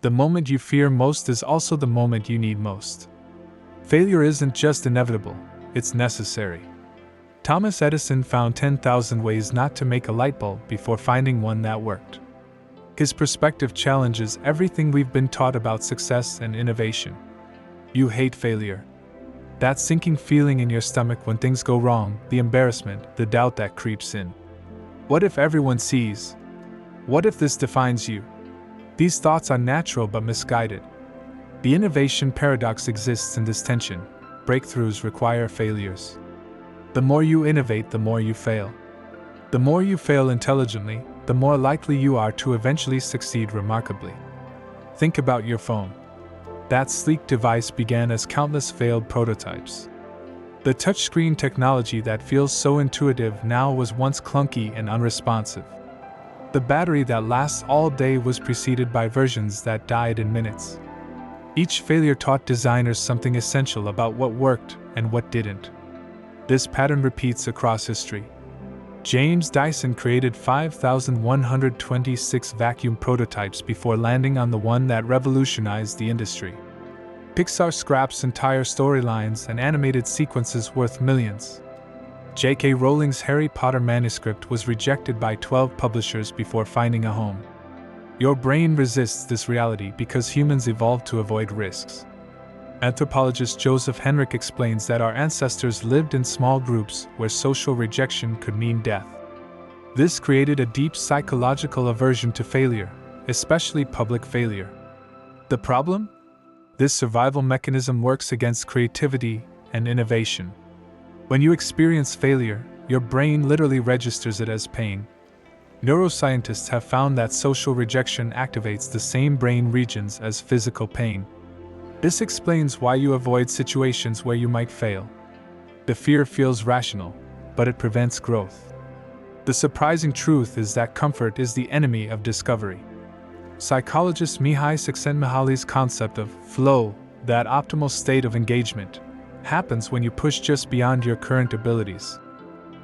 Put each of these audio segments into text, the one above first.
The moment you fear most is also the moment you need most. Failure isn't just inevitable, it's necessary. Thomas Edison found 10,000 ways not to make a light bulb before finding one that worked. His perspective challenges everything we've been taught about success and innovation. You hate failure. That sinking feeling in your stomach when things go wrong, the embarrassment, the doubt that creeps in. What if everyone sees? What if this defines you? These thoughts are natural but misguided. The innovation paradox exists in this tension. Breakthroughs require failures. The more you innovate, the more you fail. The more you fail intelligently, the more likely you are to eventually succeed remarkably. Think about your phone. That sleek device began as countless failed prototypes. The touchscreen technology that feels so intuitive now was once clunky and unresponsive. The battery that lasts all day was preceded by versions that died in minutes. Each failure taught designers something essential about what worked and what didn't. This pattern repeats across history. James Dyson created 5,126 vacuum prototypes before landing on the one that revolutionized the industry. Pixar scraps entire storylines and animated sequences worth millions. J.K. Rowling's Harry Potter manuscript was rejected by 12 publishers before finding a home. Your brain resists this reality because humans evolved to avoid risks. Anthropologist Joseph Henrich explains that our ancestors lived in small groups where social rejection could mean death. This created a deep psychological aversion to failure, especially public failure. The problem? This survival mechanism works against creativity and innovation. When you experience failure, your brain literally registers it as pain. Neuroscientists have found that social rejection activates the same brain regions as physical pain. This explains why you avoid situations where you might fail. The fear feels rational, but it prevents growth. The surprising truth is that comfort is the enemy of discovery. Psychologist Mihai Csikszentmihalyi's concept of flow, that optimal state of engagement, happens when you push just beyond your current abilities.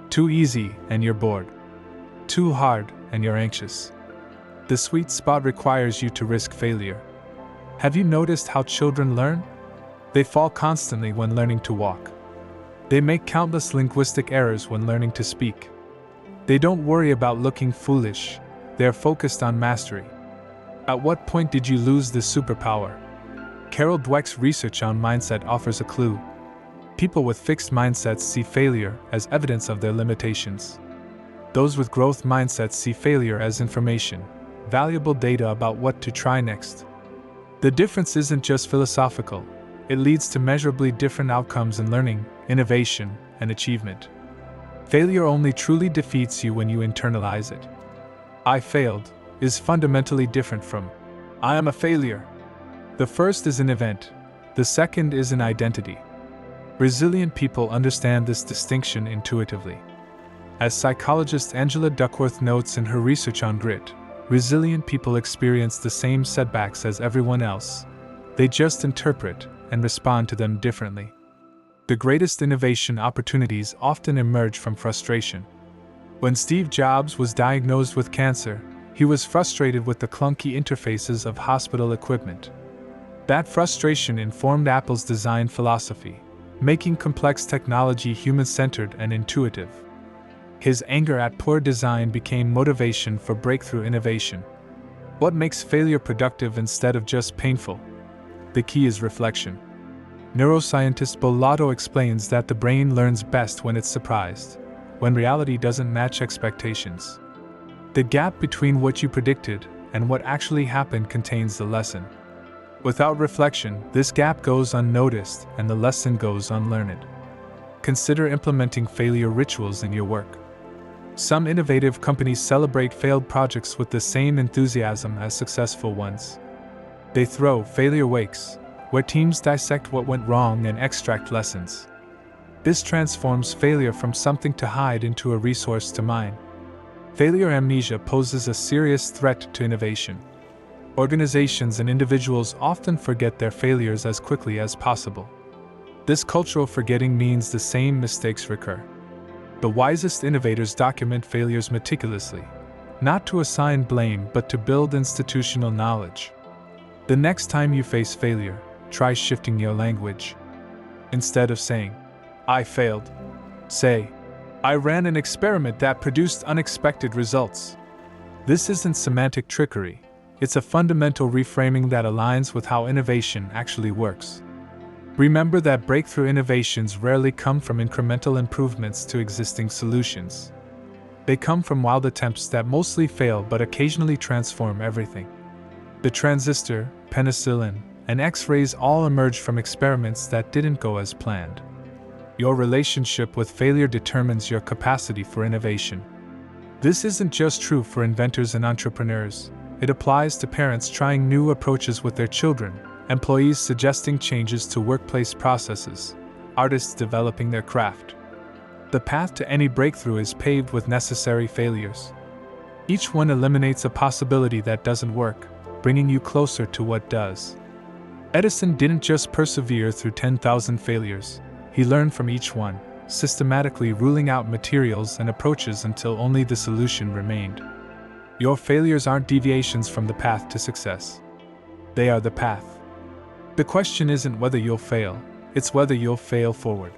Too easy and you're bored. Too hard and you're anxious. The sweet spot requires you to risk failure. Have you noticed how children learn? They fall constantly when learning to walk. They make countless linguistic errors when learning to speak. They don't worry about looking foolish, they're focused on mastery. At what point did you lose this superpower? Carol Dweck's research on mindset offers a clue. People with fixed mindsets see failure as evidence of their limitations. Those with growth mindsets see failure as information, valuable data about what to try next. The difference isn't just philosophical, it leads to measurably different outcomes in learning, innovation, and achievement. Failure only truly defeats you when you internalize it. I failed is fundamentally different from I am a failure. The first is an event, the second is an identity. Resilient people understand this distinction intuitively. As psychologist Angela Duckworth notes in her research on grit, resilient people experience the same setbacks as everyone else. They just interpret and respond to them differently. The greatest innovation opportunities often emerge from frustration. When Steve Jobs was diagnosed with cancer, he was frustrated with the clunky interfaces of hospital equipment. That frustration informed Apple's design philosophy, making complex technology human-centered and intuitive. His anger at poor design became motivation for breakthrough innovation. What makes failure productive instead of just painful? The key is reflection. Neuroscientist Bolato explains that the brain learns best when it's surprised, when reality doesn't match expectations. The gap between what you predicted and what actually happened contains the lesson. Without reflection, this gap goes unnoticed and the lesson goes unlearned. Consider implementing failure rituals in your work. Some innovative companies celebrate failed projects with the same enthusiasm as successful ones. They throw failure wakes, where teams dissect what went wrong and extract lessons. This transforms failure from something to hide into a resource to mine. Failure amnesia poses a serious threat to innovation. Organizations and individuals often forget their failures as quickly as possible. This cultural forgetting means the same mistakes recur. The wisest innovators document failures meticulously, not to assign blame but to build institutional knowledge. The next time you face failure, try shifting your language. Instead of saying, "I failed," say, "I ran an experiment that produced unexpected results." This isn't semantic trickery, it's a fundamental reframing that aligns with how innovation actually works. Remember that breakthrough innovations rarely come from incremental improvements to existing solutions. They come from wild attempts that mostly fail but occasionally transform everything. The transistor, penicillin, and X-rays all emerged from experiments that didn't go as planned. Your relationship with failure determines your capacity for innovation. This isn't just true for inventors and entrepreneurs, it applies to parents trying new approaches with their children, employees suggesting changes to workplace processes, artists developing their craft. The path to any breakthrough is paved with necessary failures. Each one eliminates a possibility that doesn't work, bringing you closer to what does. Edison didn't just persevere through 10,000 failures, he learned from each one, systematically ruling out materials and approaches until only the solution remained. Your failures aren't deviations from the path to success. They are the path. The question isn't whether you'll fail, it's whether you'll fail forward.